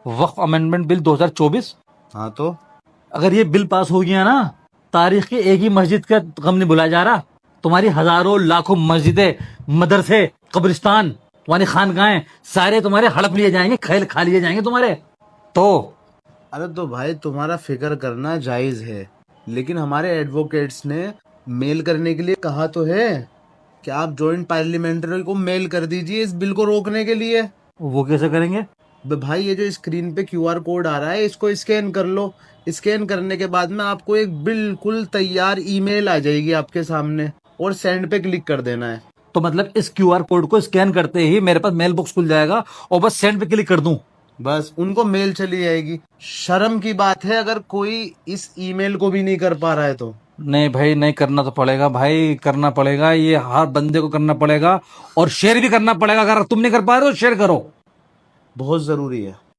वक्फ amendment bill 2024। हाँ तो अगर ये बिल पास हो गया ना, तारीख की एक ही मस्जिद का गम नहीं भुलाया जा रहा, तुम्हारी हजारों लाखों मस्जिदें, मदरसे, कब्रिस्तान, तुम्हारी खानगाहें सारे तुम्हारे हड़प लिए जाएंगे, खेल खा लिए जाएंगे तुम्हारे। तो अरे तो भाई तुम्हारा फिक्र करना जायज है, लेकिन हमारे एडवोकेट्स ने मेल करने के लिए कहा तो है कि आप जॉइंट पार्लियामेंट्री को मेल कर दीजिए इस बिल को रोकने के लिए। वो कैसे करेंगे? भाई ये जो स्क्रीन पे क्यूआर कोड आ रहा है इसको स्कैन कर लो। स्कैन करने के बाद में आपको एक बिल्कुल तैयार ईमेल आ जाएगी आपके सामने, और सेंड पे क्लिक कर देना है। तो मतलब इस क्यूआर कोड को स्कैन करते ही मेरे पास मेल बॉक्स खुल जाएगा और बस सेंड पे क्लिक कर दूं? बस उनको मेल चली जाएगी। शर्म की बात है अगर कोई इस ईमेल को भी नहीं कर पा रहा है तो। नहीं भाई, नहीं करना तो पड़ेगा भाई, करना पड़ेगा, ये हर बंदे को करना पड़ेगा और शेयर भी करना पड़ेगा। अगर तुम नहीं कर पा रहे हो शेयर करो। बहुत जरूरी है।